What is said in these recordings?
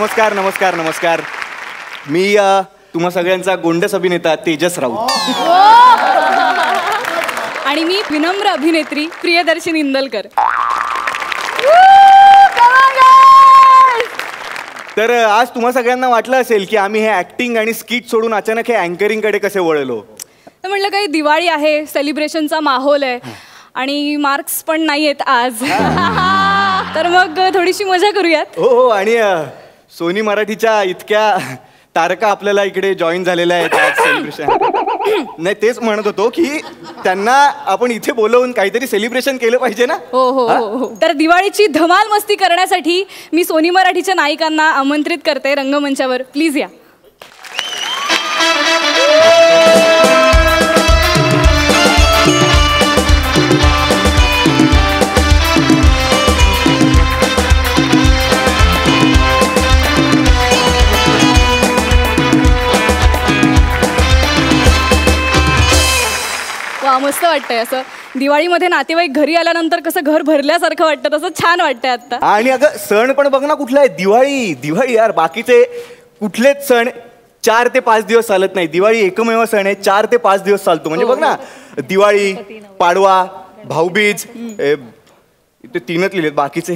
नमस्कार नमस्कार नमस्कार. मी तुम्हा सगळ्यांचा गोंडस अभिनेता तेजस राऊत. आणि मी विनम्र अभिनेत्री प्रियदर्शनी इंदलकर. तर आज तुम्हा सगळ्यांना वाटलं असेल की आम्ही हे ऍक्टिंग आणि स्किट सोडून अचानक हे अँकरिंग कडे कसे वळलो. तर म्हटलं काही दिवाळी आहे, सेलिब्रेशनचा माहोल आहे आणि मार्क्स पण नाही आहेत आज. तर मग थोडीशी मजा करूयात. हो. आणि सोनी मराठीच्या इतक्या तारका आपल्याला इकडे जॉईन झालेल्या आहेत आज सेलिब्रेशन. नाही तेच म्हणत होतो की त्यांना आपण इथे बोलवून काहीतरी सेलिब्रेशन केलं पाहिजे ना. हो हो हो. तर दिवाळीची धमाल मस्ती करण्यासाठी मी सोनी मराठीच्या नायिकांना आमंत्रित करते रंगमंचावर. प्लीज या. वा, मस्त वाटतंय. असं दिवाळीमध्ये नातेवाईक घरी आल्यानंतर कसं घर भरल्यासारखं वाटतं तसं छान वाटतंय आता. आणि अगं सण पण बघ ना कुठला आहे. दिवाळी. दिवाळी यार, बाकीचे कुठलेच सण 4 ते 5 दिवस चालत नाही. दिवाळी एकमेव सण आहे 4 ते 5 दिवस चालतो. म्हणजे बघ ना, दिवाळी, पाडवा, भाऊबीज, ते 3च लिहिलेत, बाकीचे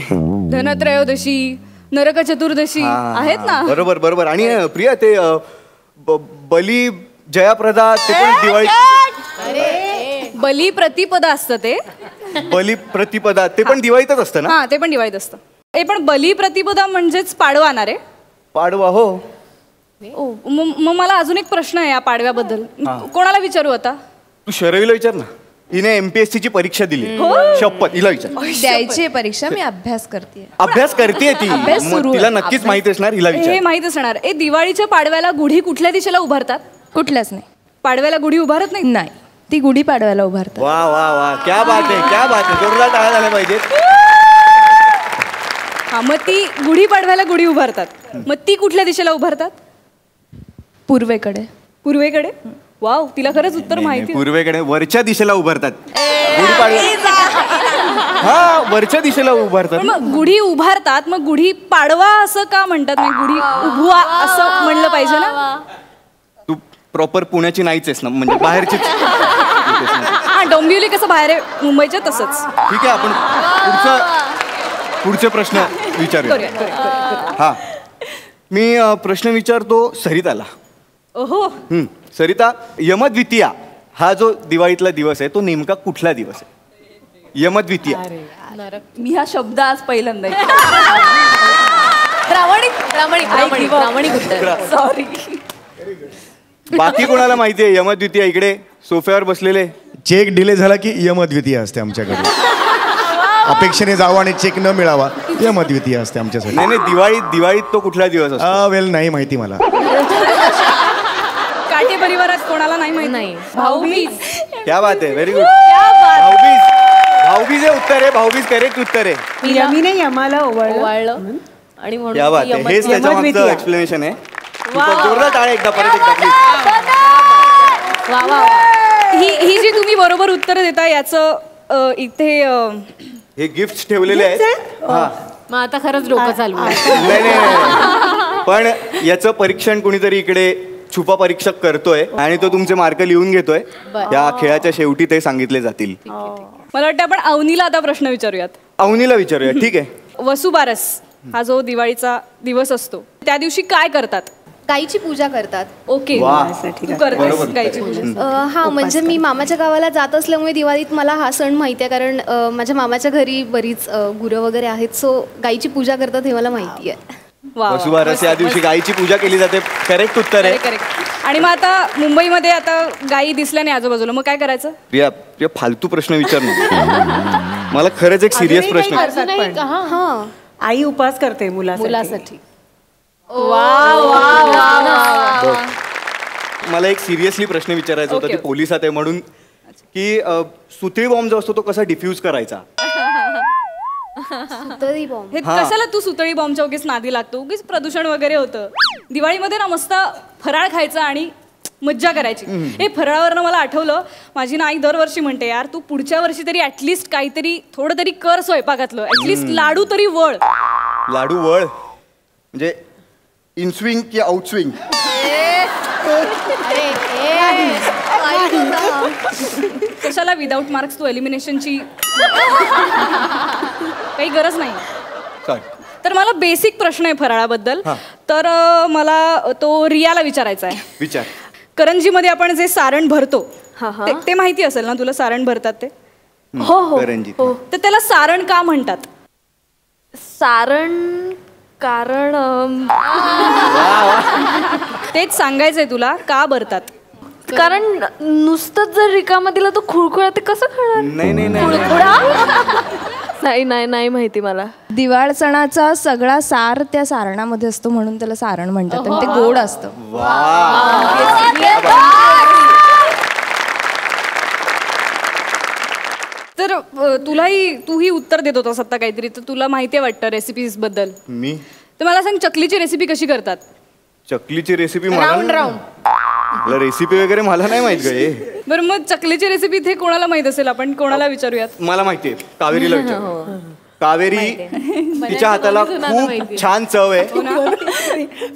धनत्रयोदशी, नरक चतुर्दशी आहेत ना. बरोबर बरोबर. आणि प्रिया ते बली जयाप्रदा ते पण दिवाळी. बली प्रतिपदा असतं ते. बली प्रतिपदा ते पण दिवाळीतच असतं ना. हा, ते पण दिवाळीत असतं. हे पण बली प्रतिपदा म्हणजेच पाडवा ना रे. पाडवा. हो. मग मला अजून एक प्रश्न आहे या पाडव्याबद्दल. कोणाला विचारू आता? तू शरवीला विचार ना. हिने MPSC ची परीक्षा दिली. शपथ, हिला विचार. द्यायची परीक्षा. मी अभ्यास करते. अभ्यास करते ती. तिला नक्कीच माहिती असणार. हिला विचार. हे माहित असणार. दिवाळीच्या पाडव्याला गुढी कुठल्या दिशेला उभारतात? कुठल्याच नाही. पाडव्याला गुढी उभारत नाही. नाही, ती गुढी पाडव्याला उभारतात. वा वा वा, क्या बात आहे, क्या बात आहे. जोरदार टाळ्या झाल्या पाहिजेत. हा, मग ती गुढी पाडव्याला गुढी उभारतात. मग ती कुठल्या दिशेला उभारतात? पूर्वेकडे. पूर्वेकडे. वाव, तिला खरंच उत्तर माहिती. पूर्वेकडे वरच्या दिशेला उभारतात. हा, वरच्या दिशेला उभारतात. मग गुढी उभारतात, मग गुढी पाडवा असं का म्हणतात? नाही, गुढी उभवा असं म्हणलं पाहिजे ना. तू प्रॉपर पुण्याची नाहीच आहेस ना, म्हणजे बाहेरचीच. हा, डोंबिवली कसं बाहेर आहे मुंबईच्या तसंच. ठीक आहे, आपण पुढचे प्रश्न विचारूया. हा, मी प्रश्न विचारतो सरिताला. ओहो. सरिता, यमद्वितीया हा जो दिवाळीतला दिवस आहे तो नेमका कुठला दिवस आहे? यमद्वितीया. मी हा शब्द आज पहिल्यांदा. प्रामाणिक उत्तर. सॉरी. बाकी कोणाला माहिती आहे यमद्वितीया? इकडे सोफ्यावर बसलेले. चेक डिले झाला की यमद्वितीय असते आमच्याकडे. अपेक्षेने जावा आणि चेक न मिळावा, यमद्वितीय असते आमच्यासाठी. नाही, दिवाळीत तो कुठला दिवस असतो? वेल, नाही माहिती मला. काटे परिवारात कोणाला नाही माहिती? नाही. भाऊबीज. क्या बात आहे, व्हेरी गुड. भाऊबीज हे उत्तर आहे. भाऊबीज करेक्ट उत्तर आहे. यमीने यमाला ओवाळलं आणि म्हणून क्या बात आहे. हेच त्याच्या मागचं एक्सप्लेनेशन आहे. जोरदार टाळ्या एकदा, परत एकदा प्लीज. ही जी तुम्ही बरोबर उत्तर देता याचं इथे हे गिफ्ट ठेवलेले आहेत. मग आता खरंच डोकं चालू. नाही, पण याचं परीक्षण कुणीतरी इकडे छुपा परीक्षक करतोय आणि तो तुमचे मार्क लिहून घेतोय. या खेळाच्या शेवटी ते सांगितले जातील. मला वाटतं आपण अवनीला आता प्रश्न विचारूयात. अवनीला विचारूया. ठीक आहे. वसुबारस हा जो दिवाळीचा दिवस असतो त्या दिवशी काय करतात? गाईची पूजा करतात. ओके, तू करतेस गाईची पूजा? हा, म्हणजे मी मामाच्या गावाला जात असल्यामुळे दिवाळीत मला हा सण माहिती आहे, कारण माझ्या मामाच्या घरी बरीच गुरं वगैरे आहेत. सो गाईची पूजा करतात हे मला माहिती आहे. वसुबारस या दिवशी गाईची पूजा केली जाते. करेक्ट उत्तर आहे. करेक्ट. आणि मग आता मुंबईमध्ये आता गाई दिसल्या नाही आजूबाजूला, मग काय करायचं? प्रिया, फालतू प्रश्न विचार ना. मला खरंच एक सिरियस प्रश्न. आई उपवास करते मुलासाठी. मला एक सिरियसली प्रश्न विचारायचा होता. ती पोलिसात आहे म्हणून, की सुतळी बॉम्ब जो असतो तो कसा डिफ्यूज करायचा? सुतळी बॉम्ब. हे कशाला तू सुतळी बॉम्बच्या उगीच नादी लागतो? उगीच प्रदूषण वगैरे होतं. दिवाळीमध्ये ना मस्त फराळ खायचा आणि मज्जा करायची. हे फराळावरनं मला आठवलं, माझी आई दरवर्षी म्हणते, यार तू पुढच्या वर्षी तरी ऍटलिस्ट काहीतरी थोडं तरी कर स्वयंपाकातलं. ऍटलिस्ट लाडू तरी वळ. लाडू वळ म्हणजे इनस्विंग की आउटस्विंग? कशाला विदाऊट मार्क्स तू एलिमिनेशनची काही गरज नाही. Sorry. तर मला बेसिक प्रश्न आहे फराळाबद्दल. तर मला तो रियाला विचारायचा आहे. विचार. करंजीमध्ये आपण जे सारण भरतो ते माहिती असेल ना तुला, सारण भरतात ते? हो हो करंजी. तर त्याला सारण का म्हणतात? सारण कारण तेच सांगायचंय तुला, का भरतात? कारण नुसतंच जर रिकामा दिला तो खुळखुळा ते कसं खाणार? नाही नाही नाही. नाही नाही नाही माहिती मला. दिवाळ सणाचा सगळा सार त्या सारणामध्ये असतो म्हणून त्याला सारण म्हणतात आणि ते गोड असतं. तर तूही उत्तर देत होतास आता काहीतरी, तर तुला माहिती आहे वाटतं रेसिपीज बद्दल. मी तर मला सांग, चकलीची रेसिपी कशी करतात? चकलीची रेसिपी मला रेसिपी वगैरे मला नाही माहित गळे. बरं, मग चकलीची रेसिपी इथे कोणाला माहित असेल, आपण कोणाला विचारूयात? मला माहितीये, कावेरीला विचार. कावेरी, तिच्या हाताला खूप छान चव आहे,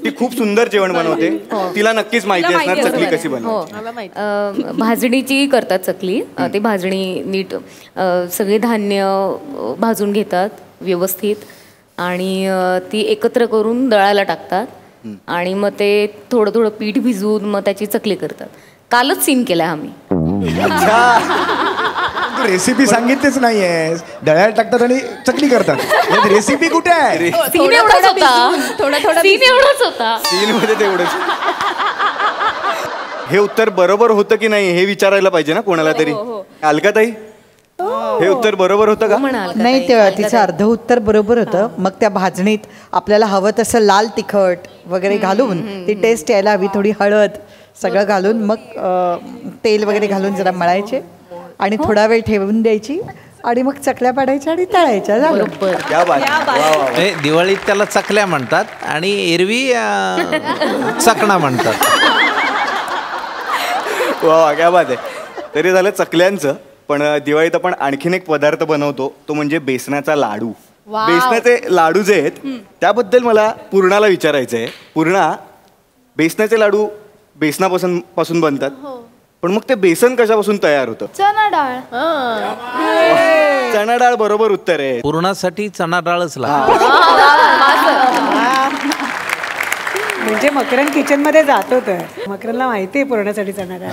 ती खूप सुंदर जेवण बनवते, तिला नक्कीच माहिती असणार चकली कशी बनवते. भाजणीची करतात चकली. ते भाजणी नीट सगळे धान्य भाजून घेतात व्यवस्थित आणि ती एकत्र करून दळायला टाकतात आणि मग ते थोडं थोडं पीठ भिजवून मग त्याची चकली करतात. कालच सीन केलाय आम्ही. रेसिपी सांगितलीच नाहीये, दळ्याला टाकतात आणि चकली करतात. रेसिपी कुठे आहे? सीन एवढाच होता. सीन मध्ये तेवढंच. हे उत्तर बरोबर होतं की नाही हे विचारायला पाहिजे ना कोणाला तरी. अलकाताई, हे उत्तर बरोबर होतं का? नाही, ते तिचं अर्ध उत्तर बरोबर होतं. मग त्या भाजणीत आपल्याला हवं तसं लाल तिखट वगैरे घालून ती टेस्ट यायला हवी, थोडी हळद सगळं घालून मग तेल वगैरे घालून जरा मळायचे आणि थोडा वेळ ठेवून द्यायची आणि मग चकल्या पाडायच्या आणि तळायच्या. दिवाळीत त्याला चकल्या म्हणतात आणि एरवी चकणा म्हणतात. वा, क्या बात आहे. तरी झालं चकल्यांचं, पण दिवाळीत आपण आणखीन एक पदार्थ बनवतो, तो म्हणजे बेसनाचा लाडू. बेसनाचे लाडू जे आहेत त्याबद्दल मला पूर्णाला विचारायचं आहे. पूर्णा, बेसनाचे लाडू बेसनापासून बनतात, पण मग ते बेसन कशापासून तयार होतं? चणा डाळ. चणा डाळ बरोबर उत्तर आहे. पूर्णासाठी चणा डाळच लागते. म्हणजे मकरन किचन मध्ये जात होतं. मकरनला माहिती आहे पुरणासाठी चणा डाळ.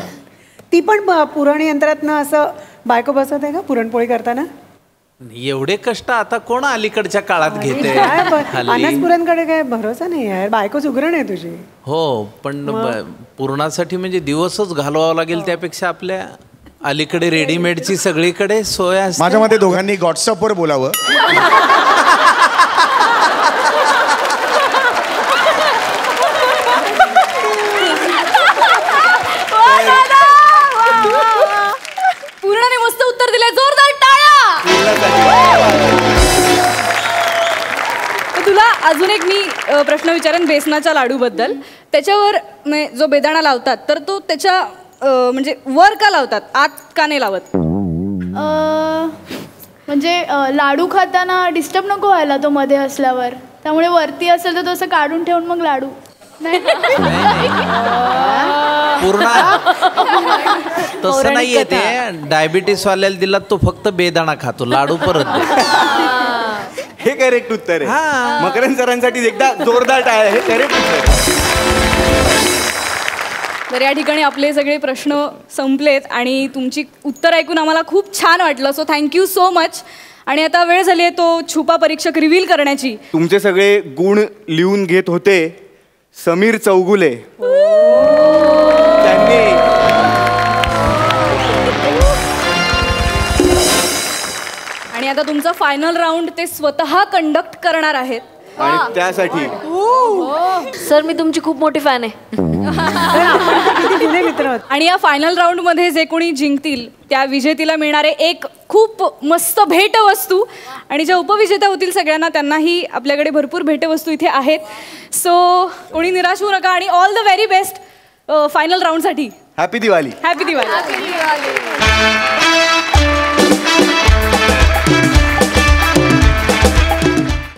ती पण पुरण यंत्रातनं असं बायको बसवत आहे का पुरणपोळी करताना? एवढे कष्ट आता कोण अलीकडच्या काळात घेते? अनास पुरणकडे काय भरोसा नाही यार, बायको सुगरण आहे तुझी. हो, पण पूर्णासाठी म्हणजे दिवसच घालवावा लागेल, त्यापेक्षा आपल्या अलीकडे रेडीमेडची सगळीकडे सोय असते. माझ्या मते दोघांनी व्हॉट्सअपवर बोलावं. पूर्णाने मस्त उत्तर दिलंय, जोरदार टाळ्या. तुला अजून एक मी प्रश्न विचारेन बेसनाच्या लाडू बद्दल. त्याच्यावर जो बेदाणा लावतात तर तो त्याच्या म्हणजे वर का लावतात, आत का नाही लावत? म्हणजे लाडू खाताना डिस्टर्ब नको व्हायला तो मध्ये असल्यावर, त्यामुळे वरती असेल तर तसं काढून ठेवून मग लाडू. पूर्ण तसं नाहीये ते. डायबिटीस वाल्याला दिला तो फक्त बेदाणा खातो, लाडू परत दे. हे करेक्ट उत्तर आहे. मकरन सरांसाठी एकदा जोरदार टाळ्या. हे करेक्ट उत्तर आहे. तर या ठिकाणी आपले सगळे प्रश्न संपलेत आणि तुमची उत्तर ऐकून आम्हाला खूप छान वाटलं. So thank you so much. आणि आता वेळ झाली आहे तो छुपा परीक्षक रिव्हील करण्याची. तुमचे सगळे गुण लिहून घेत होते समीर चौगुले. त्यांनी आणि आता तुमचा फायनल राऊंड ते स्वतः कंडक्ट करणार आहेत. आणि त्यासाठी सर मी तुमची खूप मोठी फॅन आहे. आणि या फायनल राऊंड मध्ये जे कोणी जिंकतील त्या विजेतीला मिळणारे एक खूप मस्त भेटवस्तू, आणि ज्या उपविजेत्या होतील सगळ्यांना त्यांनाही आपल्याकडे भरपूर भेटवस्तू इथे आहेत. सो कोणी निराश होऊ नका आणि all the very best final round साठी. हॅपी दिवाळी. हॅपी दिवाळी.